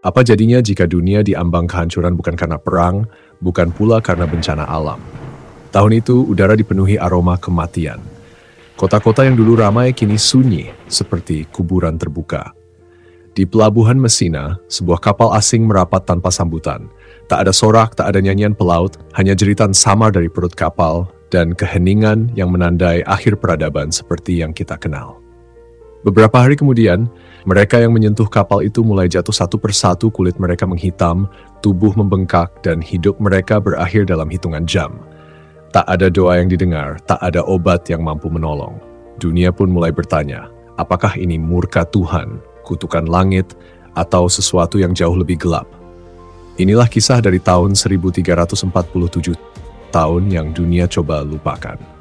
Apa jadinya jika dunia diambang kehancuran bukan karena perang, bukan pula karena bencana alam? Tahun itu, udara dipenuhi aroma kematian. Kota-kota yang dulu ramai kini sunyi, seperti kuburan terbuka. Di pelabuhan Messina, sebuah kapal asing merapat tanpa sambutan. Tak ada sorak, tak ada nyanyian pelaut, hanya jeritan samar dari perut kapal dan keheningan yang menandai akhir peradaban seperti yang kita kenal. Beberapa hari kemudian, mereka yang menyentuh kapal itu mulai jatuh satu persatu, kulit mereka menghitam, tubuh membengkak, dan hidup mereka berakhir dalam hitungan jam. Tak ada doa yang didengar, tak ada obat yang mampu menolong. Dunia pun mulai bertanya, apakah ini murka Tuhan, kutukan langit, atau sesuatu yang jauh lebih gelap? Inilah kisah dari tahun 1347, tahun yang dunia coba lupakan.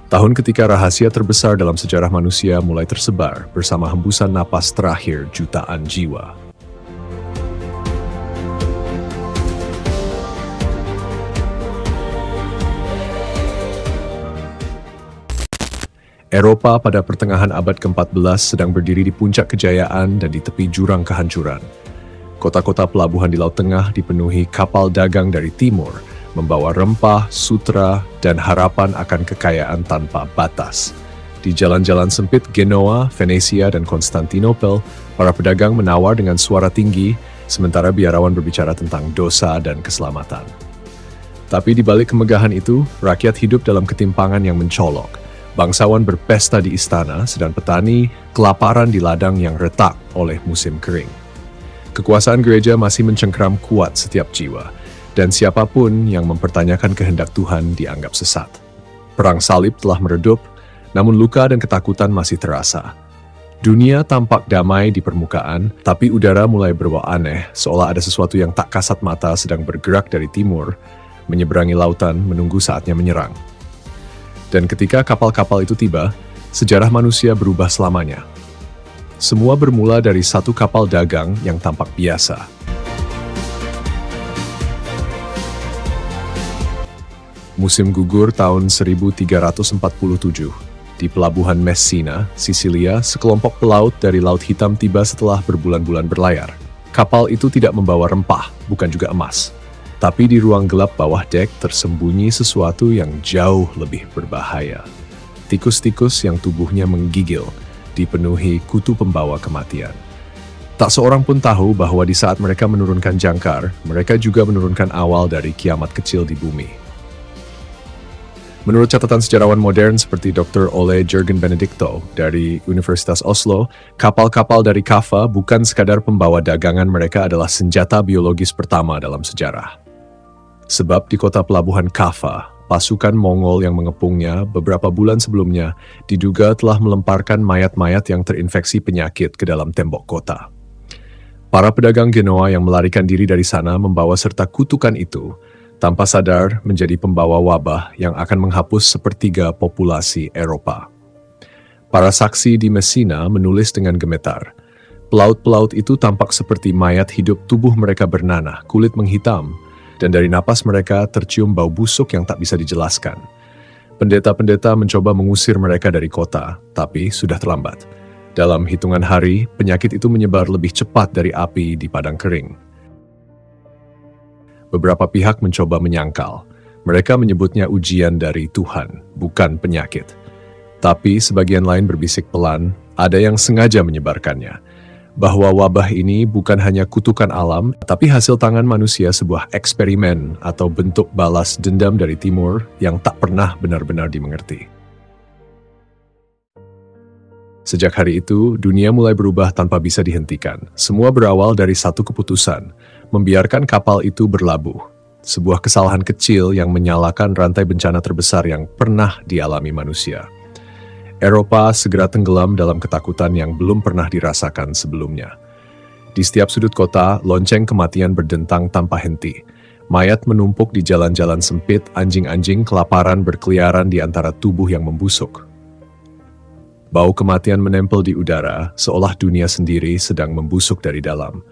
Tahun ketika rahasia terbesar dalam sejarah manusia mulai tersebar bersama hembusan napas terakhir jutaan jiwa. Eropa pada pertengahan abad ke-14 sedang berdiri di puncak kejayaan dan di tepi jurang kehancuran. Kota-kota pelabuhan di Laut Tengah dipenuhi kapal dagang dari timur, membawa rempah, sutra, dan harapan akan kekayaan tanpa batas. Di jalan-jalan sempit Genoa, Venesia, dan Konstantinopel, para pedagang menawar dengan suara tinggi, sementara biarawan berbicara tentang dosa dan keselamatan. Tapi di balik kemegahan itu, rakyat hidup dalam ketimpangan yang mencolok. Bangsawan berpesta di istana, sedang petani kelaparan di ladang yang retak oleh musim kering. Kekuasaan gereja masih mencengkram kuat setiap jiwa, dan siapapun yang mempertanyakan kehendak Tuhan dianggap sesat. Perang salib telah meredup, namun luka dan ketakutan masih terasa. Dunia tampak damai di permukaan, tapi udara mulai berbau aneh, seolah ada sesuatu yang tak kasat mata sedang bergerak dari timur, menyeberangi lautan menunggu saatnya menyerang. Dan ketika kapal-kapal itu tiba, sejarah manusia berubah selamanya. Semua bermula dari satu kapal dagang yang tampak biasa. Musim gugur tahun 1347, di pelabuhan Messina, Sisilia, sekelompok pelaut dari Laut Hitam tiba setelah berbulan-bulan berlayar. Kapal itu tidak membawa rempah, bukan juga emas. Tapi di ruang gelap bawah dek tersembunyi sesuatu yang jauh lebih berbahaya. Tikus-tikus yang tubuhnya menggigil, dipenuhi kutu pembawa kematian. Tak seorang pun tahu bahwa di saat mereka menurunkan jangkar, mereka juga menurunkan awal dari kiamat kecil di bumi. Menurut catatan sejarawan modern seperti Dr. Ole Jørgen Benedicto dari Universitas Oslo, kapal-kapal dari Kaffa bukan sekadar pembawa dagangan, mereka adalah senjata biologis pertama dalam sejarah. Sebab di kota pelabuhan Kaffa, pasukan Mongol yang mengepungnya beberapa bulan sebelumnya diduga telah melemparkan mayat-mayat yang terinfeksi penyakit ke dalam tembok kota. Para pedagang Genoa yang melarikan diri dari sana membawa serta kutukan itu, tanpa sadar menjadi pembawa wabah yang akan menghapus sepertiga populasi Eropa. Para saksi di Messina menulis dengan gemetar. Pelaut-pelaut itu tampak seperti mayat hidup, tubuh mereka bernanah, kulit menghitam, dan dari napas mereka tercium bau busuk yang tak bisa dijelaskan. Pendeta-pendeta mencoba mengusir mereka dari kota, tapi sudah terlambat. Dalam hitungan hari, penyakit itu menyebar lebih cepat dari api di padang kering. Beberapa pihak mencoba menyangkal. Mereka menyebutnya ujian dari Tuhan, bukan penyakit. Tapi sebagian lain berbisik pelan, ada yang sengaja menyebarkannya. Bahwa wabah ini bukan hanya kutukan alam, tapi hasil tangan manusia, sebuah eksperimen atau bentuk balas dendam dari timur yang tak pernah benar-benar dimengerti. Sejak hari itu, dunia mulai berubah tanpa bisa dihentikan. Semua berawal dari satu keputusan, membiarkan kapal itu berlabuh. Sebuah kesalahan kecil yang menyalakan rantai bencana terbesar yang pernah dialami manusia. Eropa segera tenggelam dalam ketakutan yang belum pernah dirasakan sebelumnya. Di setiap sudut kota, lonceng kematian berdentang tanpa henti. Mayat menumpuk di jalan-jalan sempit, anjing-anjing kelaparan berkeliaran di antara tubuh yang membusuk. Bau kematian menempel di udara, seolah dunia sendiri sedang membusuk dari dalam.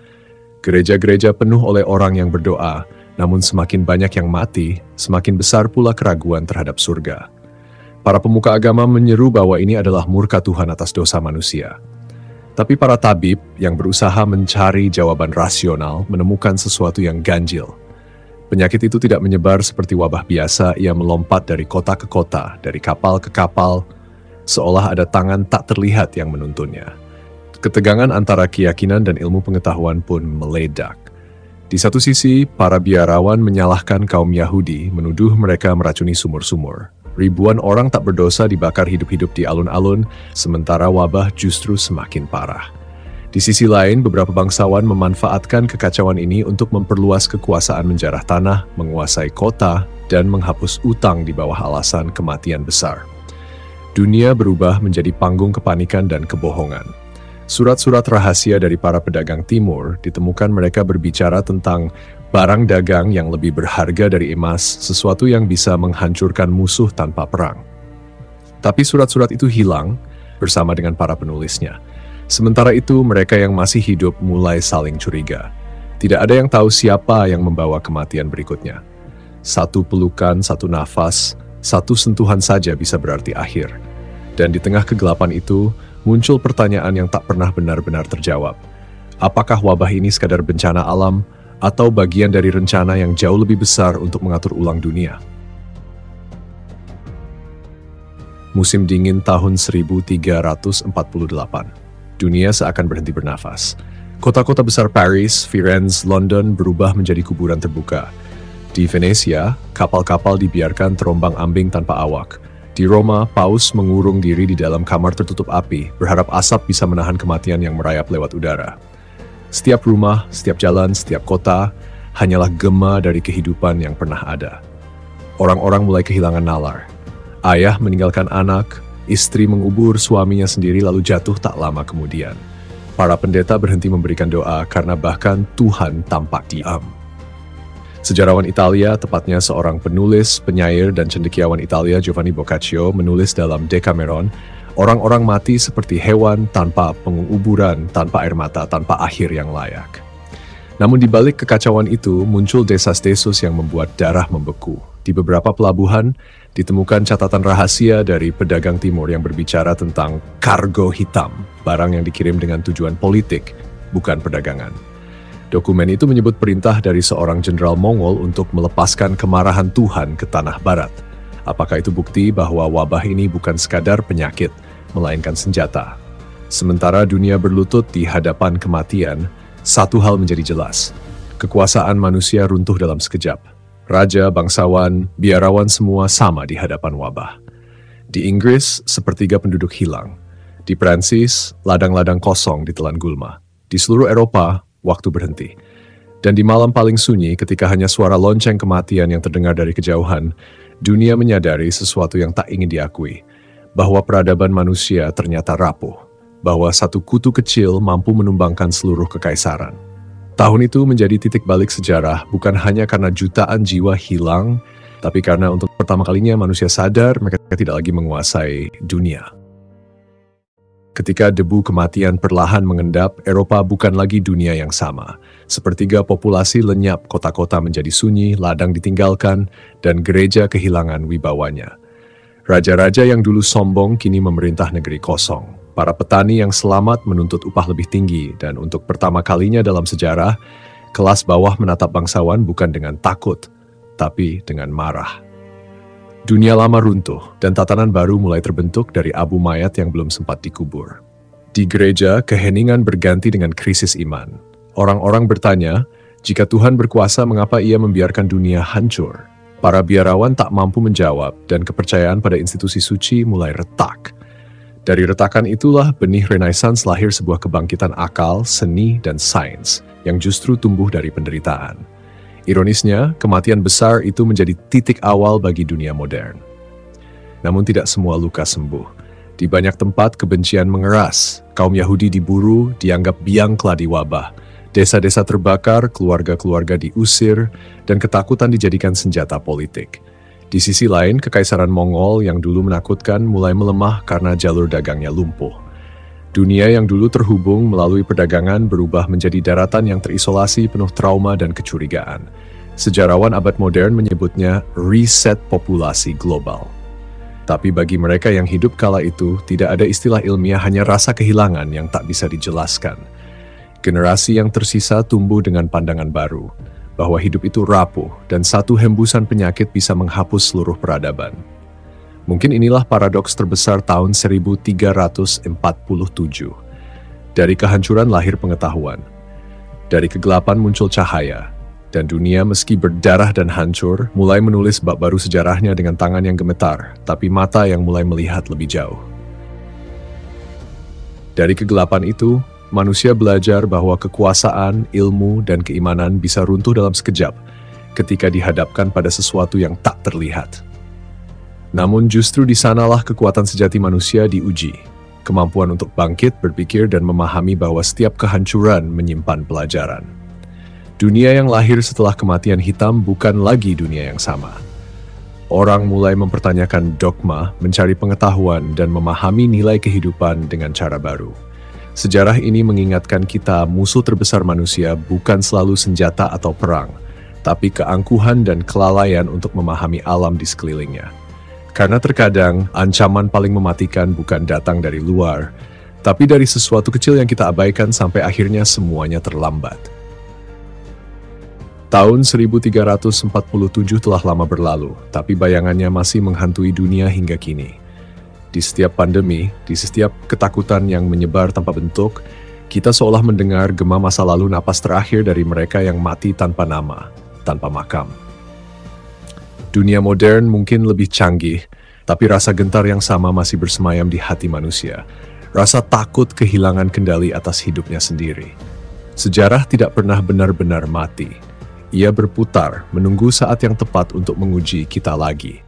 Gereja-gereja penuh oleh orang yang berdoa, namun semakin banyak yang mati, semakin besar pula keraguan terhadap surga. Para pemuka agama menyeru bahwa ini adalah murka Tuhan atas dosa manusia. Tapi para tabib yang berusaha mencari jawaban rasional menemukan sesuatu yang ganjil. Penyakit itu tidak menyebar seperti wabah biasa, ia melompat dari kota ke kota, dari kapal ke kapal, seolah ada tangan tak terlihat yang menuntunnya. Ketegangan antara keyakinan dan ilmu pengetahuan pun meledak. Di satu sisi, para biarawan menyalahkan kaum Yahudi, menuduh mereka meracuni sumur-sumur. Ribuan orang tak berdosa dibakar hidup-hidup di alun-alun, sementara wabah justru semakin parah. Di sisi lain, beberapa bangsawan memanfaatkan kekacauan ini untuk memperluas kekuasaan menjarah tanah, menguasai kota, dan menghapus utang di bawah alasan kematian besar. Dunia berubah menjadi panggung kepanikan dan kebohongan. Surat-surat rahasia dari para pedagang timur ditemukan mereka berbicara tentang barang dagang yang lebih berharga dari emas, sesuatu yang bisa menghancurkan musuh tanpa perang. Tapi surat-surat itu hilang bersama dengan para penulisnya. Sementara itu, mereka yang masih hidup mulai saling curiga. Tidak ada yang tahu siapa yang membawa kematian berikutnya. Satu pelukan, satu nafas, satu sentuhan saja bisa berarti akhir. Dan di tengah kegelapan itu, muncul pertanyaan yang tak pernah benar-benar terjawab. Apakah wabah ini sekadar bencana alam, atau bagian dari rencana yang jauh lebih besar untuk mengatur ulang dunia? Musim dingin tahun 1348. Dunia seakan berhenti bernafas. Kota-kota besar Paris, Firenze, London berubah menjadi kuburan terbuka. Di Venesia, kapal-kapal dibiarkan terombang-ambing tanpa awak. Di Roma, Paus mengurung diri di dalam kamar tertutup api, berharap asap bisa menahan kematian yang merayap lewat udara. Setiap rumah, setiap jalan, setiap kota, hanyalah gema dari kehidupan yang pernah ada. Orang-orang mulai kehilangan nalar. Ayah meninggalkan anak, istri mengubur suaminya sendiri lalu jatuh tak lama kemudian. Para pendeta berhenti memberikan doa karena bahkan Tuhan tampak diam. Sejarawan Italia, tepatnya seorang penulis, penyair, dan cendekiawan Italia Giovanni Boccaccio menulis dalam Decameron, orang-orang mati seperti hewan tanpa penguburan, tanpa air mata, tanpa akhir yang layak. Namun di balik kekacauan itu muncul desas-desus yang membuat darah membeku. Di beberapa pelabuhan ditemukan catatan rahasia dari pedagang timur yang berbicara tentang kargo hitam, barang yang dikirim dengan tujuan politik, bukan perdagangan. Dokumen itu menyebut perintah dari seorang jenderal Mongol untuk melepaskan kemarahan Tuhan ke tanah barat. Apakah itu bukti bahwa wabah ini bukan sekadar penyakit, melainkan senjata? Sementara dunia berlutut di hadapan kematian, satu hal menjadi jelas. Kekuasaan manusia runtuh dalam sekejap. Raja, bangsawan, biarawan semua sama di hadapan wabah. Di Inggris, sepertiga penduduk hilang. Di Prancis, ladang-ladang kosong ditelan gulma. Di seluruh Eropa, waktu berhenti. Dan di malam paling sunyi, ketika hanya suara lonceng kematian yang terdengar dari kejauhan, dunia menyadari sesuatu yang tak ingin diakui, bahwa peradaban manusia ternyata rapuh, bahwa satu kutu kecil mampu menumbangkan seluruh kekaisaran. Tahun itu menjadi titik balik sejarah bukan hanya karena jutaan jiwa hilang, tapi karena untuk pertama kalinya manusia sadar mereka tidak lagi menguasai dunia. Ketika debu kematian perlahan mengendap, Eropa bukan lagi dunia yang sama. Sepertiga populasi lenyap, kota-kota menjadi sunyi, ladang ditinggalkan, dan gereja kehilangan wibawanya. Raja-raja yang dulu sombong kini memerintah negeri kosong. Para petani yang selamat menuntut upah lebih tinggi, dan untuk pertama kalinya dalam sejarah, kelas bawah menatap bangsawan bukan dengan takut, tapi dengan marah. Dunia lama runtuh, dan tatanan baru mulai terbentuk dari abu mayat yang belum sempat dikubur. Di gereja, keheningan berganti dengan krisis iman. Orang-orang bertanya, jika Tuhan berkuasa, mengapa ia membiarkan dunia hancur? Para biarawan tak mampu menjawab, dan kepercayaan pada institusi suci mulai retak. Dari retakan itulah benih Renaissance lahir, sebuah kebangkitan akal, seni, dan sains yang justru tumbuh dari penderitaan. Ironisnya, kematian besar itu menjadi titik awal bagi dunia modern. Namun tidak semua luka sembuh. Di banyak tempat kebencian mengeras, kaum Yahudi diburu, dianggap biang keladi wabah. Desa-desa terbakar, keluarga-keluarga diusir, dan ketakutan dijadikan senjata politik. Di sisi lain, kekaisaran Mongol yang dulu menakutkan mulai melemah karena jalur dagangnya lumpuh. Dunia yang dulu terhubung melalui perdagangan berubah menjadi daratan yang terisolasi, penuh trauma dan kecurigaan. Sejarawan abad modern menyebutnya reset populasi global. Tapi bagi mereka yang hidup kala itu, tidak ada istilah ilmiah, hanya rasa kehilangan yang tak bisa dijelaskan. Generasi yang tersisa tumbuh dengan pandangan baru, bahwa hidup itu rapuh dan satu hembusan penyakit bisa menghapus seluruh peradaban. Mungkin inilah paradoks terbesar tahun 1347. Dari kehancuran lahir pengetahuan. Dari kegelapan muncul cahaya. Dan dunia meski berdarah dan hancur, mulai menulis bab baru sejarahnya dengan tangan yang gemetar, tapi mata yang mulai melihat lebih jauh. Dari kegelapan itu, manusia belajar bahwa kekuasaan, ilmu, dan keimanan bisa runtuh dalam sekejap ketika dihadapkan pada sesuatu yang tak terlihat. Namun justru di sanalah kekuatan sejati manusia diuji, kemampuan untuk bangkit, berpikir, dan memahami bahwa setiap kehancuran menyimpan pelajaran. Dunia yang lahir setelah kematian hitam bukan lagi dunia yang sama. Orang mulai mempertanyakan dogma, mencari pengetahuan, dan memahami nilai kehidupan dengan cara baru. Sejarah ini mengingatkan kita musuh terbesar manusia bukan selalu senjata atau perang, tapi keangkuhan dan kelalaian untuk memahami alam di sekelilingnya. Karena terkadang ancaman paling mematikan bukan datang dari luar, tapi dari sesuatu kecil yang kita abaikan sampai akhirnya semuanya terlambat. Tahun 1347 telah lama berlalu, tapi bayangannya masih menghantui dunia hingga kini. Di setiap pandemi, di setiap ketakutan yang menyebar tanpa bentuk, kita seolah mendengar gema masa lalu, napas terakhir dari mereka yang mati tanpa nama, tanpa makam. Dunia modern mungkin lebih canggih, tapi rasa gentar yang sama masih bersemayam di hati manusia. Rasa takut kehilangan kendali atas hidupnya sendiri. Sejarah tidak pernah benar-benar mati. Ia berputar, menunggu saat yang tepat untuk menguji kita lagi.